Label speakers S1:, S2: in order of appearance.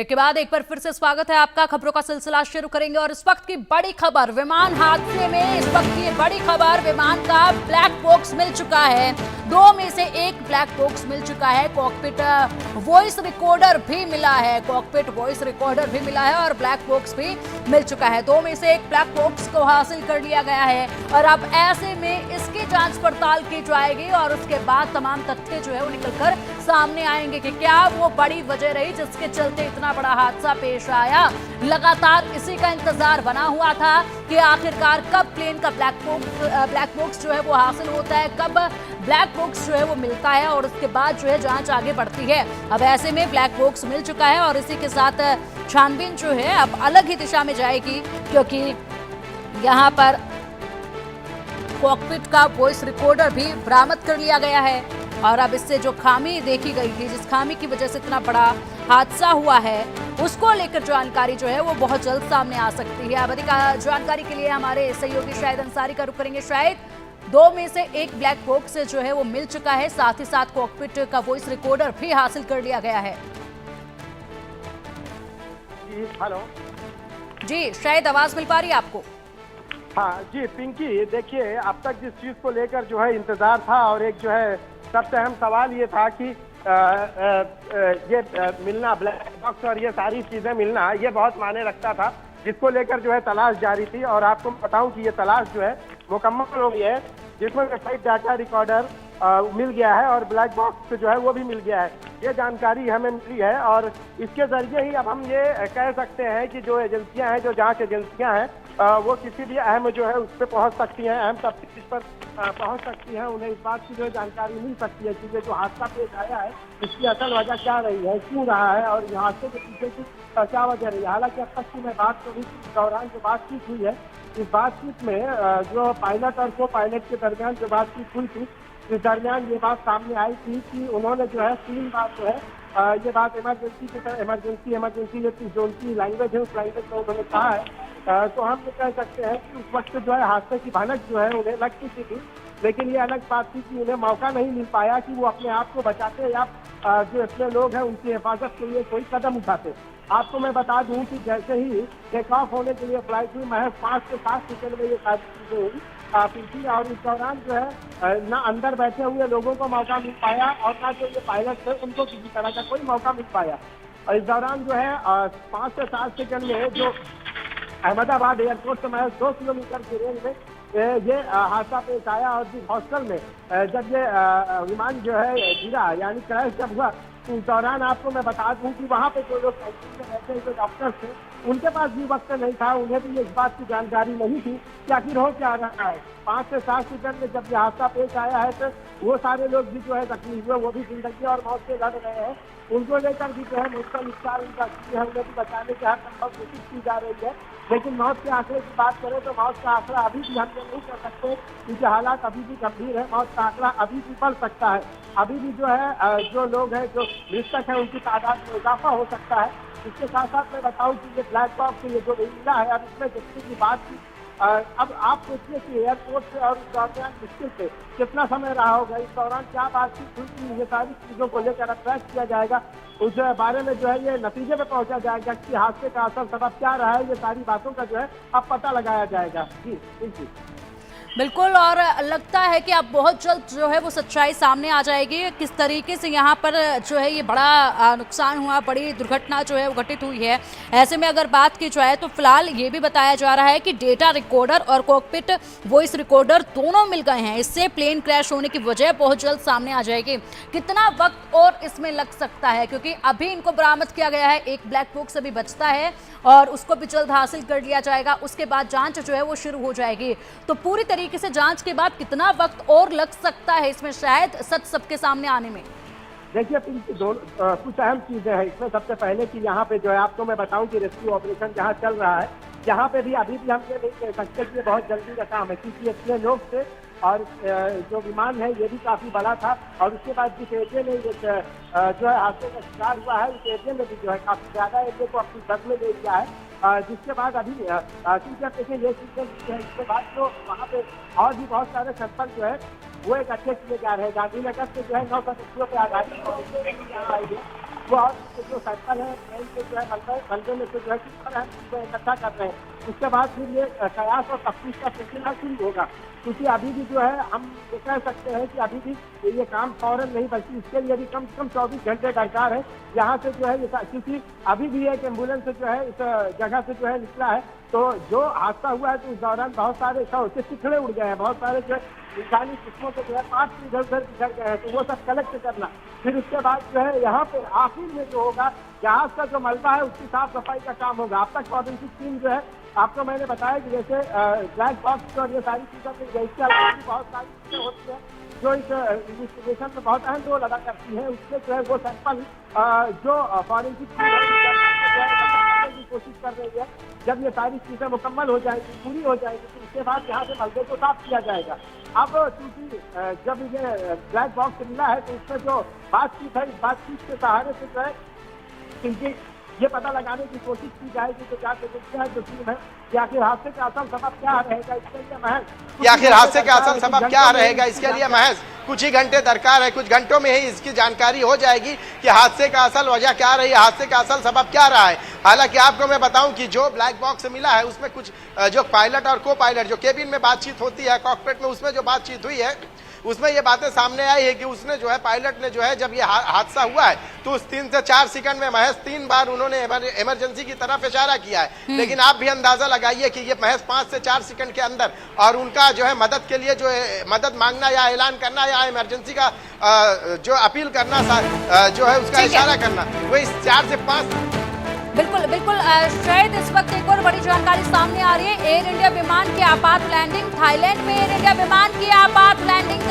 S1: Break के बाद एक बार फिर से स्वागत है आपका। खबरों का सिलसिला शुरू करेंगे और इस वक्त की बड़ी खबर, विमान हादसे में इस वक्त की बड़ी खबर, विमान का ब्लैक बॉक्स मिल चुका है। 2 में से एक ब्लैक बॉक्स मिल चुका है। कॉकपिट वॉइस रिकॉर्डर भी मिला है, कॉकपिट वॉइस रिकॉर्डर भी मिला है और ब्लैक बॉक्स भी मिल चुका है। 2 में से एक ब्लैक बॉक्स को हासिल कर लिया गया है और अब ऐसे में इसकी जांच पड़ताल की जाएगी और उसके बाद तमाम तथ्य जो है वो निकलकर सामने आएंगे कि क्या वो बड़ी वजह रही जिसके चलते इतना बड़ा हादसा पेश आया। लगातार इसी का इंतजार बना हुआ था कि आखिरकार कब प्लेन का ब्लैक बॉक्स जो है वो हासिल होता है, कब ब्लैक बॉक्स जो है वो मिलता है और उसके बाद जो है जांच आगे बढ़ती है। अब ऐसे में ब्लैक बॉक्स मिल चुका है और इसी के साथ छानबीन जो है अब अलग ही दिशा में जाएगी, क्योंकि यहाँ पर कॉकपिट का वॉइस रिकॉर्डर भी बरामद कर लिया गया है और अब इससे जो खामी देखी गई थी, जिस खामी की वजह से इतना बड़ा हादसा हुआ है, उसको लेकर जानकारी जो है वो बहुत जल्द सामने आ सकती है। अब अधिक जानकारी के लिए हमारे सहयोगी शाहिद अंसारी का रुख करेंगे। शाहिद, 2 में से एक ब्लैक बॉक्स जो है वो मिल चुका है, साथ ही साथ कॉकपिट का वॉइस रिकॉर्डर भी हासिल कर लिया गया है।
S2: हेलो
S1: जी शायद आवाज मिल पा रही है आपको?
S2: हाँ जी पिंकी, देखिए अब तक जिस चीज को लेकर जो है इंतजार था और एक जो है सबसे अहम सवाल ये था कि ये मिलना ब्लैक बॉक्स और ये सारी चीजें मिलना ये बहुत मायने रखता था, जिसको लेकर जो है तलाश जारी थी। और आपको बताऊं कि ये तलाश जो है मुकम्मल हो गई है, जिसमें वेबसाइट डाटा रिकॉर्डर मिल गया है और ब्लैक बॉक्स जो है वो भी मिल गया है। ये जानकारी हमें मिली है और इसके जरिए ही अब हम ये कह सकते हैं कि जो एजेंसियां हैं, जो जांच एजेंसियां हैं, वो किसी भी अहम जो है उस पर पहुंच सकती हैं, अहम तफ्तीश पर पहुंच सकती हैं। उन्हें इस बात की जो है जानकारी मिल सकती है कि ये जो हादसा पेश आया है इसकी असल वजह क्या रही है, क्यों रहा है और हादसे के पीछे की क्या वजह रही है। हालांकि अब तक की मैं बात करूँ, इस दौरान जो बातचीत हुई है, इस बातचीत में जो पायलट और को पायलट के दरमियान जो बातचीत हुई थी, इस दरमियान ये बात सामने आई थी कि उन्होंने जो है 3 बार जो है ये बात इमरजेंसी जो उनकी लैंग्वेज है उस लैंग्वेज में उन्होंने कहा है। तो हम ये कह सकते हैं कि उस वक्त जो है हादसे की भनक जो है उन्हें लग चुकी थी, लेकिन ये अलग बात थी कि उन्हें मौका नहीं मिल पाया कि वो अपने आप को बचाते या जो अपने लोग हैं उनकी हिफाजत के लिए कोई कदम उठाते। आपको मैं बता दूं कि जैसे ही टेक ऑफ होने के लिए फ्लाइट हुई, महज 5 से 7 सेकंड में ये सारी चीजें हुई पिंकी, और इस दौरान जो है ना अंदर बैठे हुए लोगों को मौका मिल पाया और ना जो ये पायलट थे उनको किसी तरह का कोई मौका मिल पाया। और इस दौरान जो है 5 से 7 सेकंड में जो अहमदाबाद एयरपोर्ट से महज 2 किलोमीटर की रेंज में ये हादसा पेश आया और जिस हॉस्टल में जब ये विमान जो है गिरा यानी क्रैश जब हुआ, उस दौरान आपको मैं बता दूं कि वहाँ पे जो लोग कैंटीन में बैठे हुए डॉक्टर्स थे उनके पास भी वक्त नहीं था, उन्हें भी इस बात की जानकारी नहीं थी कि आखिर हो क्या रहा है। 5 से 7 सेकंड में जब ये हादसा पेश आया है तो वो सारे लोग भी जो है जख्मी हुए, वो भी जिंदगी और मौत से लड़ रहे हैं। उनको लेकर भी जो है मुश्किल उपचार उनका उन्हें भी बचाने की हर संभव कोशिश की जा रही है, लेकिन मौत के आंकड़े की बात करें तो मौत का आंकड़ा अभी भी हम नहीं कर सकते, क्योंकि हालात अभी भी गंभीर है। मौत का आंकड़ा अभी भी बढ़ सकता है, अभी भी जो है जो लोग हैं जो मृतक है उनकी तादाद में इजाफा हो सकता है। इसके साथ साथ मैं बताऊं कि ये ब्लैक बॉक्स ये जो मिला है, अब इसमें जितनी की बात की, अब आप सोचिए कि एयरपोर्ट से और उस दौरान मुश्किल से कितना समय रहा होगा, इस दौरान क्या बातचीत हुई थी, ये सारी चीज़ों को लेकर अब ट्रैक किया जाएगा। उस बारे में जो है ये नतीजे पे पहुंचा जाएगा कि हादसे का असल सबब क्या रहा है। ये सारी बातों का जो है अब पता लगाया जाएगा। जी जी
S1: बिल्कुल, और लगता है कि अब बहुत जल्द जो है वो सच्चाई सामने आ जाएगी, किस तरीके से यहाँ पर जो है ये बड़ा नुकसान हुआ, बड़ी दुर्घटना जो है वो घटित हुई है। ऐसे में अगर बात की जाए तो फिलहाल ये भी बताया जा रहा है कि डेटा रिकॉर्डर और कॉकपिट वॉइस रिकॉर्डर दोनों मिल गए हैं। इससे प्लेन क्रैश होने की वजह बहुत जल्द सामने आ जाएगी। कितना वक्त और इसमें लग सकता है, क्योंकि अभी इनको बरामद किया गया है, एक ब्लैक बॉक्स अभी बचता है और उसको भी जल्द हासिल कर लिया जाएगा। उसके बाद जांच जो है वो शुरू हो जाएगी। तो पूरी तरीके से जांच के बाद कितना वक्त और लग सकता है इसमें शायद सच सबके सामने आने में?
S2: देखिए कुछ अहम चीजें हैं इसमें। सबसे पहले कि यहाँ पे जो है आपको मैं बताऊं कि रेस्क्यू ऑपरेशन जहाँ चल रहा है, यहाँ पे भी अभी भी हम ये नहीं कह सकते कि ये बहुत जल्दी का काम है, क्योंकि इतने लोग थे और जो विमान है ये भी काफी बड़ा था और उसके बाद जिस एरिया में जो है हादसे का शिकार हुआ है उस एरिया में भी जो है काफी ज्यादा एरिया को अपनी दर में ले लिया है, जिसके बाद अभी क्योंकि आप देखिए ये चीजें इसके बाद तो वहाँ पे और भी बहुत सारे सैंपल जो है वो इकट्ठे किए जा रहे हैं। गांधीनगर से जो है 9 सदस्यों पे आधारित वो और जो सैंपल है ट्रेन से जो है मलबे में से जो है किस तरह चीजें इकट्ठा कर रहे हैं। उसके बाद फिर ये कयास और तफ्तीश का सिलसिला शुरू होगा, क्योंकि अभी भी जो है हम ये कह सकते हैं कि अभी भी ये काम फौरन नहीं, बल्कि इसके लिए भी कम से कम 24 घंटे दरकार है। यहाँ से जो है क्योंकि अभी भी एक एम्बुलेंस जो है इस जगह से जो है निकला है, तो जो हादसा हुआ है तो उस दौरान बहुत सारे उसके टुकड़े उड़ गए हैं, बहुत सारे जो है इंसानी किस्मों के जो है पार्ट इधर उधर बिखर गए हैं, तो वो सब कलेक्ट करना। फिर उसके बाद जो है यहाँ पे आखिर में जो होगा जहाज का जो मलबा है उसकी साफ सफाई का काम होगा। अब तक फॉरेंसिक टीम जो है आपको मैंने बताया कि जैसे ब्लैक बॉक्स और ये सारी चीजें इसके अलावा भी बहुत सारी चीजें होती हैं जो इस इन्वेस्टिगेशन में बहुत अहम रोल अदा करती है। उसमें जो है वो सैंपल जो फॉरेंसिक टीम की कोशिश कर रही है, जब ये सारी चीजें मुकम्मल हो जाएगी, पूरी हो जाएगी, तो उसके बाद यहाँ से मलबे को साफ किया जाएगा। अब चूंकि जब ये ब्लैक बॉक्स मिला है तो उसमें जो बातचीत है, इस बातचीत के सहारे से जो है क्योंकि ये पता लगाने की कोशिश की जाएगी कि क्या जो टीम है कि आखिर हादसे का असल सबब क्या रहेगा, इसके लिए महज
S3: आखिर हादसे का असल सबब क्या रहेगा, इसके लिए महज कुछ ही घंटे दरकार है। कुछ घंटों में ही इसकी जानकारी हो जाएगी कि हादसे का असल वजह क्या रही है, हादसे का असल सबब क्या रहा है। हालांकि आपको मैं बताऊं कि जो ब्लैक बॉक्स मिला है उसमें कुछ जो पायलट और को पायलट जो केबिन में बातचीत होती है कॉकपिट में, उसमें जो बातचीत हुई है उसमें ये बातें सामने आई है कि उसने जो है पायलट ने जो है जब ये हादसा हुआ है तो उस 3 से 4 सेकंड में महज 3 बार उन्होंने इमरजेंसी की तरफ इशारा किया है। लेकिन आप भी अंदाजा लगाइए कि ये महज 5 से 4 सेकंड के अंदर, और उनका जो है मदद के लिए जो है मदद मांगना या ऐलान करना या इमरजेंसी का जो अपील करना जो है उसका इशारा करना, वो इस 4 से 5।
S1: बिल्कुल बिल्कुल शायद इस वक्त एक और बड़ी जानकारी सामने आ रही है। एयर इंडिया विमान की आपात लैंडिंग, थाईलैंड में एयर इंडिया विमान की आपात लैंडिंग